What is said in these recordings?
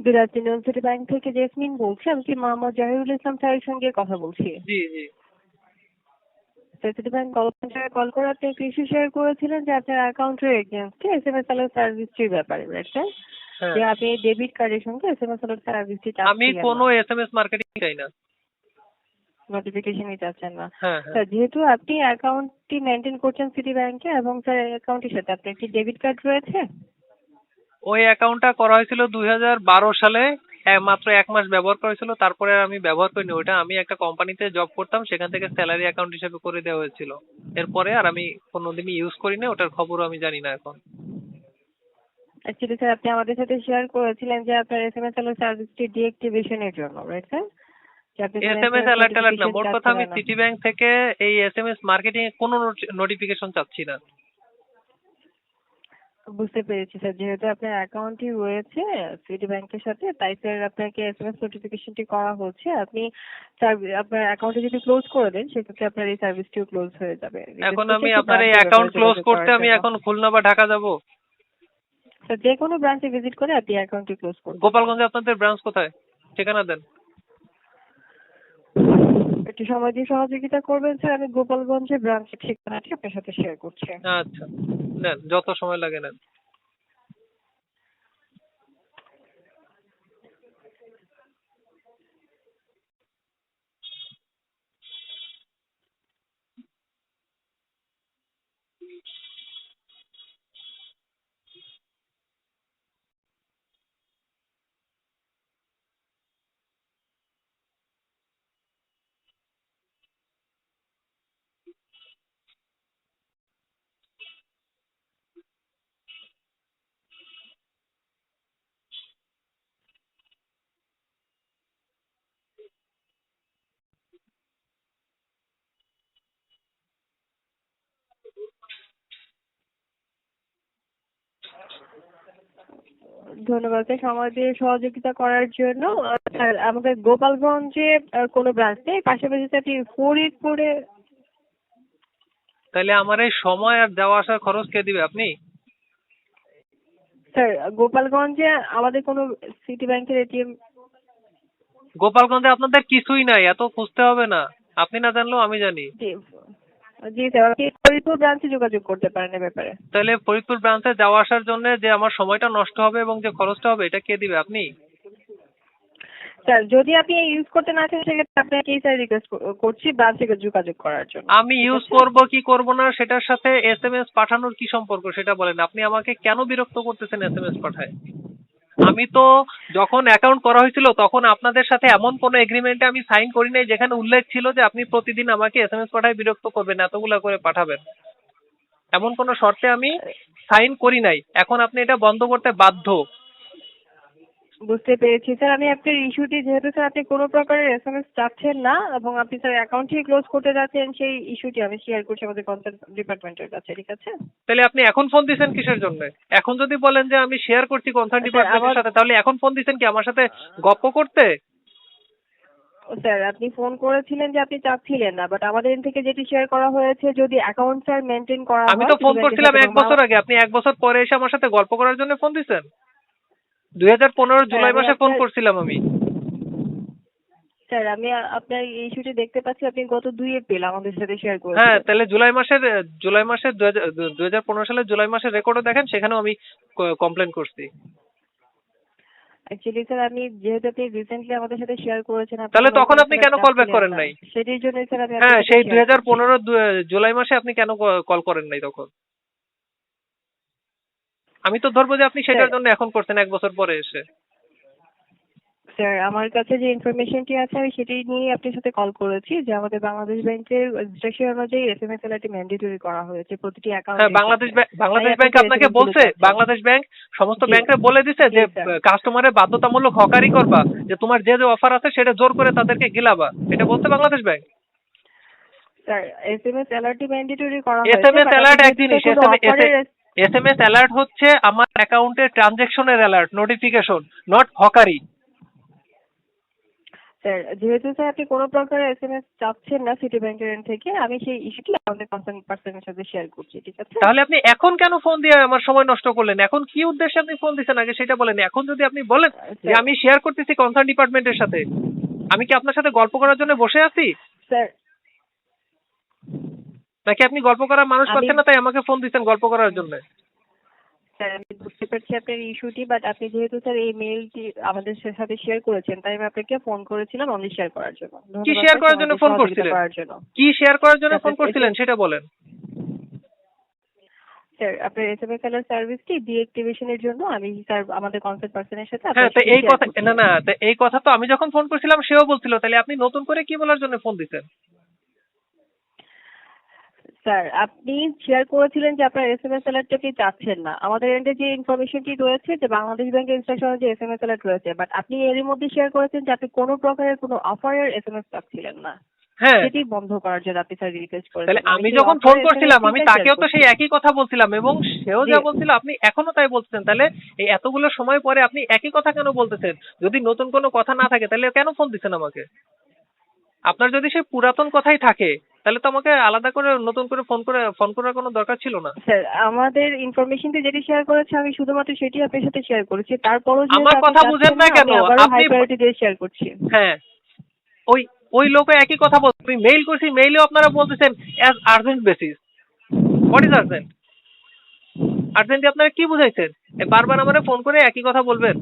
Good afternoon, city bank থেকে jasmine বলছি। আমি কি মোহাম্মদ জাহিরুল ইসলাম স্যারের সঙ্গে কথা বলছি? জি জি। স্যার, সিটি ব্যাংক কল সেন্টারে কল করে আপনি একটা ইস্যু শেয়ার করেছিলেন যে আপনার অ্যাকাউন্টের এগেইনস্টে এসএমএস অ্যালার্ট সার্ভিসটির ব্যাপারে, রাইট স্যার? হ্যাঁ, যে আপনি ডেবিট কার্ডের সঙ্গে এসএমএস অ্যালার্ট সার্ভিসটি আমি চাচ্ছিলেন কোনো না, এসএমএস মার্কেটিং চাই না। নোটিফিকেশনই চাচ্ছেন না। হ্যাঁ হ্যাঁ। স্যার, যেহেতু আপনি অ্যাকাউন্টটি মেনটেন করছেন সিটি ব্যাংকে এবং স্যার অ্যাকাউন্টের সাথে আপনার একটি ডেবিট কার্ড রয়েছে। ওই অ্যাকাউন্টটা করা হয়েছিল 2012 সালে। মাত্র 1 মাস ব্যবহার করা হয়েছিল, তারপরে আর আমি ব্যবহার করিনি। ওইটা আমি একটা কোম্পানিতে জব করতাম, সেখান থেকে স্যালারি অ্যাকাউন্ট হিসেবে করে দেওয়া হয়েছিল। এরপরে আর আমি কোনোদিনই ইউজ করি না, ওটার খবরও আমি জানি না এখন। অ্যাকচুয়ালি স্যার, আপনি আমাদের সাথে শেয়ার করেছিলেন যে আপনার এসএমএস অ্যালার্ট সার্ভিসটি ডিঅ্যাক্টিভেশনের জন্য, রাইট স্যার? যে আপনি কোনো এসএমএস এসএমএস অ্যালার্ট ট্যালার্ট না, নোটিফিকেশন মোট কথা আমি চাচ্ছিলেন না। সিটি ব্যাংক থেকে এই এসএমএস মার্কেটিং এর কোনো নোটিফিকেশন চাচ্ছি না। বুঝতে পেরেছি স্যার, যেহেতু আপনার অ্যাকাউন্টটি রয়েছে সিটি ব্যাংকের সাথে, তাই স্যার আপনাকে এসএমএস নোটিফিকেশনটি করা হচ্ছে। আপনি আপনার অ্যাকাউন্টে যদি ক্লোজ করে দেন, সেক্ষেত্রে আপনার এই সার্ভিসটিও ক্লোজ হয়ে যাবে। এখন রিকোয়েস্ট করছি আমি একটু আপনার এই ব্রাঞ্চের ব্যাপারে অ্যাকাউন্ট ক্লোজ যোগাযোগ করতে করার আমি জন্য। এখন খুলনা বা ঢাকা যাব? স্যার, যে কোনো ব্রাঞ্চে ভিজিট করে আপনি অ্যাকাউন্টটি ক্লোজ করতে পারেন। গোপালগঞ্জে আপনাদের ব্রাঞ্চ কোথায়? ঠিকানা দেন। একটু সময় দিয়ে সহযোগিতা করবেন স্যার, আমি গোপালগঞ্জের ব্রাঞ্চের ঠিকানাটি আপনার সাথে শেয়ার করছি। আচ্ছা, নেন যত সময় লাগে নেন। ধন্যবাদ স্যার সময় দিয়ে সহযোগিতা করার জন্য। স্যার, আমাদের গোপালগঞ্জে কোনো ব্রাঞ্চ নেই, পাশাপাশি স্যার আপনি ফরিদপুরে। তাহলে আমার এই সময় আর যাওয়া আসার খরচ কে দিবে, আপনি? স্যার, গোপালগঞ্জে আমাদের কোনো সিটি ব্যাংকের এটিএম। গোপালগঞ্জে আপনাদের কিছুই নাই, এত খুঁজতে হবে না। আপনি না জানলেও আমি জানি। জি জি স্যার, আপনি ফরিদপুর ব্রাঞ্চে যোগাযোগ করতে পারেন এ ব্যাপারে। তাহলে ফরিদপুর ব্রাঞ্চে যাওয়া আসার জন্য যে আমার সময়টা নষ্ট হবে এবং যে খরচটা হবে, এটা কে দিবে, আপনি? স্যার, যদি আপনি ইউজ করতে না চান, সেক্ষেত্রে আপনাকে স্যার রিকোয়েস্ট করছি ব্রাঞ্চ থেকে যোগাযোগ করার জন্য। আমি ঠিক ইউজ আছে? করব কি করব না সেটার সাথে এসএমএস পাঠানোর কি সম্পর্ক সেটা বলেন। আপনি আমাকে কেন বিরক্ত করতেছেন এসএমএস পাঠায়? আমি তো যখন অ্যাকাউন্ট করা হয়েছিল তখন আপনাদের সাথে এমন কোনো এগ্রিমেন্টে আমি সাইন করি নাই যেখানে উল্লেখ ছিল যে আপনি প্রতিদিন আমাকে এসএমএস পাঠায় বিরক্ত করবেন, এতগুলা করে পাঠাবেন। এমন কোনো শর্তে আমি সাইন করি নাই। এখন আপনি এটা বন্ধ করতে বাধ্য। বুঝতে পেরেছি স্যার, আমি আপনার ইস্যুটি, যেহেতু স্যার আপনি কোনো প্রকারের এসএমএস চাচ্ছেন না এবং আপনি স্যার অ্যাকাউন্টটি ক্লোজ করতে যাচ্ছেন, সেই ইস্যুটি আমি শেয়ার করছি আমাদের কনসার্ন ডিপার্টমেন্টের কাছে। ঠিক আছে তাহলে আপনি এখন ফোন দিচ্ছেন কিসের জন্য? এখন যদি বলেন যে আমি শেয়ার করছি কনসার্ন স্যার? ডিপার্টমেন্টের সাথে, তাহলে এখন ফোন দিচ্ছেন কি আমার সাথে গপ্প করতে? স্যার, আপনি ফোন করেছিলেন যে আপনি চাচ্ছিলেন না, বাট আমাদের থেকে যেটি শেয়ার করা হয়েছে, যদি অ্যাকাউন্ট স্যার মেনটেন করা আমি হয় তো সিটি ফোন ব্যাংকের করছিলাম সাথে এবং 1 বছর আগে, আপনি 1 বছর পরে এসে আমার সাথে গল্প করার জন্য ফোন দিচ্ছেন। 2015 স্যার জুলাই আমি মাসে ফোন আপনার করছিলাম আমি। স্যার আমি আপনার এই ইস্যুটি দেখতে পাচ্ছি, আপনি গত 2 এপ্রিল আমাদের সাথে শেয়ার হ্যাঁ, করেছিলেন। তাহলে জুলাই মাসের 2015 সালের জুলাই মাসের রেকর্ডও দেখেন, সেখানেও আমি কমপ্লেন করছি। অ্যাকচুয়ালি স্যার, আমি যেহেতু আপনি রিসেন্টলি আমাদের সাথে শেয়ার করেছেন আপনি তাহলে কোনো তখন আপনি এসএমএস কেন কল ব্যাক চাচ্ছিলেন করেন না, নাই? সেটির জন্য স্যার আমি হ্যাঁ, আপনার সাথে সেই শেয়ার করছি। 2015 জুলাই মাসে আপনি কেন কল করেন নাই তখন? আমি তো ধরবো যে আপনি স্যার সেটার জন্য এখন করছেন 1 বছর পরে এসে। স্যার আমার কাছে যে ইনফরমেশনটি আছে আমি সেটি নিয়ে আপনার সাথে কল করেছি, যে আমাদের বাংলাদেশ ব্যাংকের ইনস্ট্রাকশন অনুযায়ী এসএমএস অ্যালার্টটি ম্যান্ডেটরি করা হয়েছে প্রতিটি হ্যাঁ, অ্যাকাউন্টের বাংলাদেশ সাথে। ব্যাংক তাই বাংলাদেশ আপনি ব্যাংক স্যার আপনাকে এসএমএস গুলো বলছে, চাচ্ছেন। বাংলাদেশ ব্যাংক সমস্ত জি ব্যাংকে বলে দিছে জি যে স্যার। কাস্টমারের বাধ্যতামূলক হকারি করবা, যে তোমার যে যে অফার আছে সেটা জোর করে তাদেরকে গিলাবা, এটা বলছে বাংলাদেশ ব্যাংক। স্যার, এসএমএস অ্যালার্টটি ম্যান্ডেটরি করা হয়েছে, এসএমএস বাট আপনি অ্যালার্ট এক যেহেতু জিনিস, স্যার কোনো অফারের। এসএমএস অ্যালার্ট হচ্ছে আমার অ্যাকাউন্টের ট্রানজেকশনের অ্যালার্ট, নোটিফিকেশন, নট হকারি। স্যার যেহেতু স্যার আপনি কোনো প্রকার এসএমএস চাচ্ছেন না সিটি ব্যাংকের এন্ড থেকে, আমি সেই ইস্যুটি আমাদের কনসার্ন পার্সনের সাথে শেয়ার করছি, ঠিক আছে? তাহলে আপনি এখন কেন ফোন দিয়ে আমার সময় নষ্ট করলেন? এখন কি উদ্দেশ্যে আপনি ফোন দিচ্ছেন আগে সেটা বলেন। এখন যদি আপনি বলেন যে স্যার আমি শেয়ার করতেছি কনসার্ন ডিপার্টমেন্টের সাথে, আমি কি আপনার সাথে গল্প করার জন্য বসে আছি? স্যার নাকি আপনি গল্প করার মানুষ আমি পাচ্ছেন না তাই আমাকে ফোন দিচ্ছেন গল্প করার জন্য? স্যার আমি বুঝতে পারছি আপনার ইস্যুটি, বাট আপনি যেহেতু স্যার এই মেইলটি আমাদের সাথে শেয়ার করেছেন, তাই আমি আপনাকে ফোন করেছিলাম অনলি শেয়ার করার জন্য। কি ধন্যবাদ শেয়ার স্যার করার জন্য আমাদের ফোন সহযোগিতা করছিলেন? করার জন্য। কি শেয়ার করার জন্য ফোন আপনার করছিলেন সেটা বলেন। স্যার আপনার এসএমএস আলার সার্ভিসটি ডিঅ্যাক্টিভেশনের জন্য আমি স্যার আমাদের কনসার্ন পার্সনের সাথে হ্যাঁ, আপনার তো সাথে এই শেয়ার কথা করছি। না তো এই কথা তো আমি যখন ফোন করছিলাম সেও বলছিল, তাহলে আপনি নতুন করে কি বলার জন্য ফোন দিতেন? স্যার আপনি শেয়ার করেছিলেন যে আপনার এসএমএস অ্যালার্টটাকে চাচ্ছেন না। আমাদের এন্ডে যে ইনফরমেশনটি রয়েছে যে বাংলাদেশ ব্যাংকের ইনস্ট্রাকশনে যে এসএমএস অ্যালার্ট রয়েছে, বাট আপনি এরই মধ্যে শেয়ার করেছেন যে আপনি কোনো প্রকারের কোনো অফারের এসএমএস চাচ্ছিলেন না, হ্যাঁ, সেটি বন্ধ করার জন্য আপনি স্যার রিকোয়েস্ট তাহলে করেছেন। আমি সেই যখন ফোন অফারের করছিলাম আমি এসএমএসটি শেয়ার তাকেও তো করছি। সেই একই কথা বলছিলাম এবং সেও জি যা বলছিল আপনি এখনো তাই বলছেন। তাহলে এই এতগুলো সময় পরে আপনি একই কথা কেন বলতেছেন? যদি নতুন কোনো কথা না থাকে তাহলে কেন ফোন দিচ্ছেন আমাকে? আপনার যদি সেই পুরাতন কথাই থাকে তাহলে তো আমাকে আলাদা করে নতুন করে ফোন করার কোনো দরকার ছিল না। স্যার আমাদের ইনফরমেশনটি যেটি শেয়ার করেছে আমি শুধুমাত্র সেটি আপনার সাথে শেয়ার করেছি। তারপরও যেহেতু আমার আপনি কথা বুঝেন চাচ্ছেন না না, কেন? আমি আবারও আপনি হাই প্রায়োরিটি দিয়ে শেয়ার করছি। হ্যাঁ, ওই ওই লোকও একই কথা বলছে। আমি মেইল করছি, মেইলেও আপনারা বলতেছেন as urgent basis. What is urgent? Urgent আপনারা কি বুঝাইছেন? বারবার আমারে ফোন করে একই কথা বলবেন?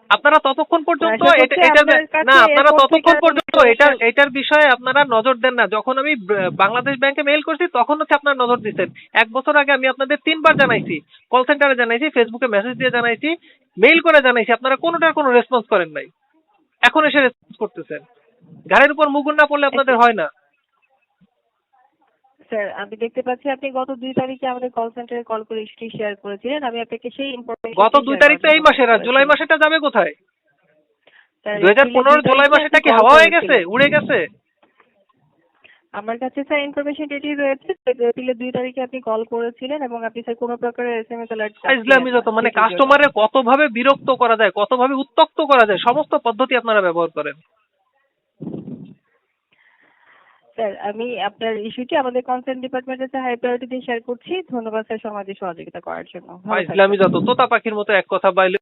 আপনারা ততক্ষণ পর্যন্ত আশা করছি আপনার কাছে আপনারা এরপর থেকে ততক্ষণ আর পর্যন্ত ইনফরমেশন এটার বিষয়ে আপনারা নজর দেন না। যখন আমি বাংলাদেশ ব্যাংকে মেইল করছি তখন হচ্ছে আপনারা নজর দিচ্ছেন। 1 বছর আগে আমি আপনাদের 3 বার জানাইছি, কল সেন্টারে জানাইছি, ফেসবুকে মেসেজ দিয়ে জানাইছি, মেইল করে জানাইছি, আপনারা কোনোটার কোনো রেসপন্স করেন নাই। এখন এসে রেসপন্স করতেছেন। ঘাড়ের উপর মুগুর না পড়লে আপনাদের হয় না। স্যার আমি দেখতে পাচ্ছি আপনি গত 2 তারিখে আমাদের কল সেন্টারে কল করে ইস্যুটি শেয়ার করেছিলেন। আমি আপনাকে সেই গত ইনফরমেশনটি 2 তারিখ তো এই মাসের, আর জুলাই মাসেটা যাবে কোথায়? 2015 জুলাই মাসেটা কি হাওয়া হয়ে গেছে, উড়ে গেছে? আমার কাছে স্যার ইনফরমেশন এটি রয়েছে যে এপ্রিলের 2 তারিখে আপনি কল করেছিলেন এবং আপনি স্যার কোনো প্রকারের এসএমএস অ্যালার্ট ইসলামী যত মানে কাস্টমারের কতভাবে বিরক্ত করা যায়, কতভাবে উত্ত্যক্ত করা যায়, সমস্ত পদ্ধতি আপনারা ব্যবহার করেন। স্যার আমি আপনার ইস্যুটি আমাদের কনসার্ন ডিপার্টমেন্টের সাথে হাই প্রায়োরিটি দিয়ে শেয়ার করছি। ধন্যবাদ স্যার সমাজে সহযোগিতা করার জন্য। ভালো থাকবেন। ইসলামী যত তোতা পাখির মতো এক কথা বাইলে